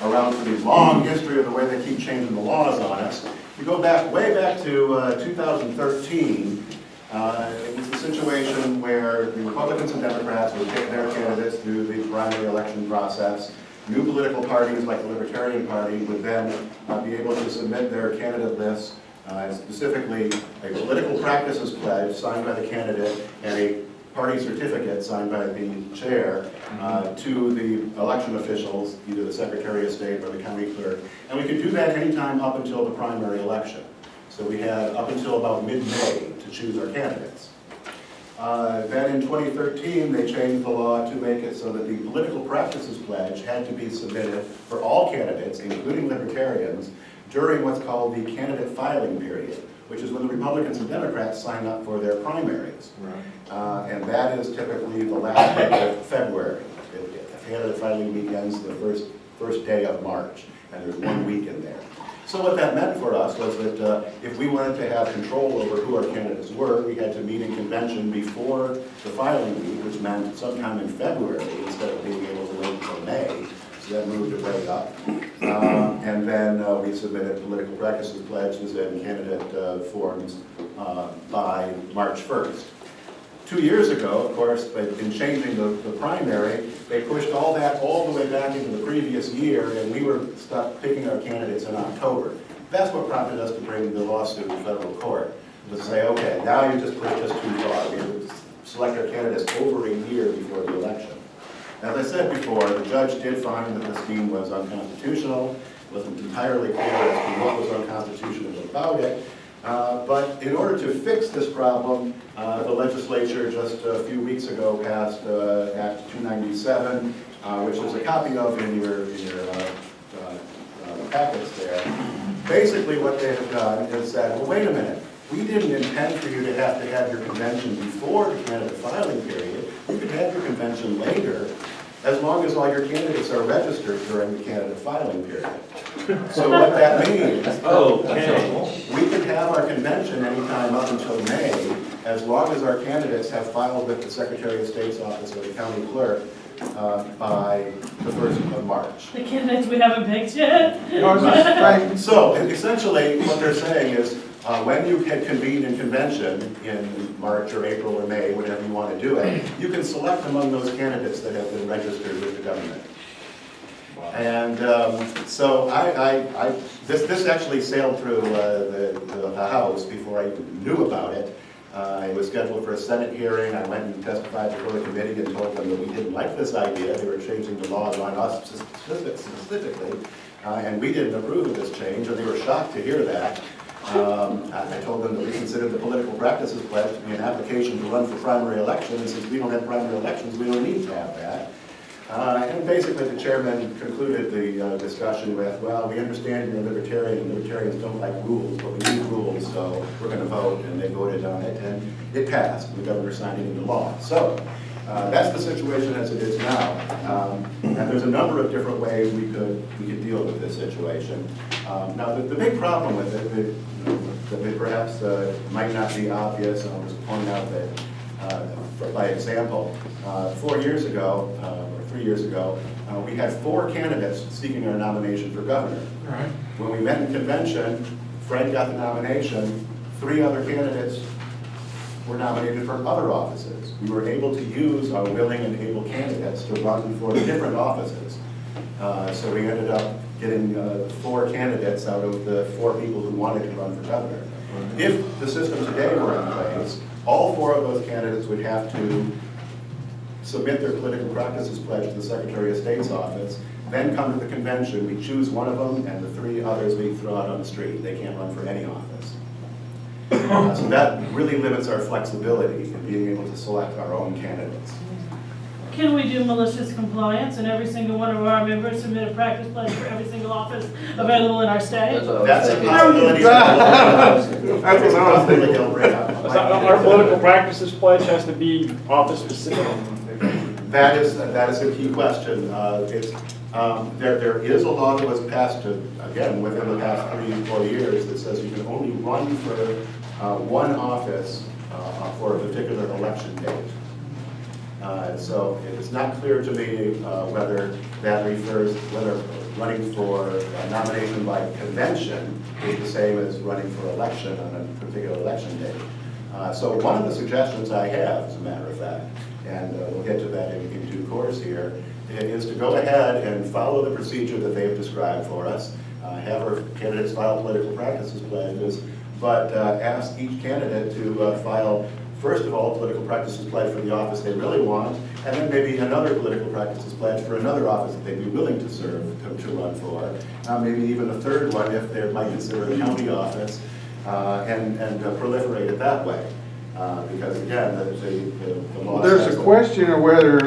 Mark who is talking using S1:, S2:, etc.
S1: around for the long history of the way they keep changing the laws on us. If you go back, way back to 2013, it was the situation where the Republicans and Democrats would pick their candidates through the primary election process. New political parties like the Libertarian Party would then be able to submit their candidate lists, specifically a political practices pledge signed by the candidate and a party certificate signed by the chair to the election officials, either the Secretary of State or the county clerk. And we could do that anytime up until the primary election. So we had up until about mid-May to choose our candidates. Then in 2013, they changed the law to make it so that the political practices pledge had to be submitted for all candidates, including libertarians, during what's called the candidate filing period, which is when the Republicans and Democrats sign up for their primaries. Right. And that is typically the last day of February. The candidate filing begins the first day of March, and there's 1 week in there. So what that meant for us was that if we wanted to have control over who our candidates were, we had to meet in convention before the filing week, which meant sometime in February instead of being able to wait until May. So that moved it way up. And then we submitted political practices pledges and candidate forms by March 1st. 2 years ago, of course, in changing the primary, they pushed all that all the way back into the previous year, and we were stuck picking our candidates in October. That's what prompted us to bring the lawsuit to federal court, was to say, okay, now you just pushed us too far. We have to select our candidates over a year before the election. As I said before, the judge did find that the scheme was unconstitutional. It wasn't entirely clear as to what was unconstitutional about it. But in order to fix this problem, the legislature just a few weeks ago passed Act 297, which is a copy of in your packets there. Basically what they have done is said, well, wait a minute, we didn't intend for you to have your convention before the candidate filing period. You could have your convention later, as long as all your candidates are registered during the candidate filing period. So what that means, we can have our convention anytime up until May, as long as our candidates have filed with the Secretary of State's office or the county clerk by the 1st of March.
S2: The candidates we haven't picked yet?
S1: Right. So essentially what they're saying is, when you had convened in convention in March or April or May, whenever you want to do it, you can select among those candidates that have been registered with the government. Wow. And so this actually sailed through the House before I even knew about it. It was scheduled for a Senate hearing. I went and testified before the committee and told them that we didn't like this idea. They were changing the laws on us specifically, and we didn't approve of this change, and they were shocked to hear that. I told them that we considered the political practices pledge to be an application to run for primary election, and since we don't have primary elections, we don't need to have that. And basically the chairman concluded the discussion with, well, we understand you're a libertarian, and libertarians don't like rules, but we need rules, so we're going to vote, and they voted on it, and it passed, and the governor signed it into law. So that's the situation as it is now. And there's a number of different ways we could deal with this situation. Now, the big problem with it, that perhaps might not be obvious, and I'll just point out that, by example, 4 years ago, or 3 years ago, we had 4 candidates seeking our nomination for governor.
S3: Right.
S1: When we met in convention, Fred got the nomination, 3 other candidates were nominated for other offices. We were able to use our willing and able candidates to run for different offices. So we ended up getting 4 candidates out of the 4 people who wanted to run for governor. If the system today were in place, all 4 of those candidates would have to submit their political practices pledge to the Secretary of State's office, then come to the convention, we choose one of them, and the 3 others we throw out on the street. They can't run for any office. So that really limits our flexibility in being able to select our own candidates.
S2: Can we do malicious compliance and every single one of our members submit a practice pledge for every single office available in our state?
S1: That's a possibility. That's a possibility they'll bring up.
S3: Our political practices pledge has to be office specific.
S1: That is a key question. There is a law that was passed, again, within the past 3 or 4 years that says you can only run for one office for a particular election date. So it's not clear to me whether that refers, whether running for nomination by convention is the same as running for election on a particular election day. So one of the suggestions I have, as a matter of fact, and we'll get to that in due course here, is to go ahead and follow the procedure that they've described for us, have our candidates file political practices pledges, but ask each candidate to file, first of all, a political practices pledge for the office they really want, and then maybe another political practices pledge for another office that they'd be willing to serve, to run for, maybe even a third one if they might consider a county office, and proliferate it that way. Because again, the law
S4: There's
S1: says
S4: a
S1: that-
S4: question of whether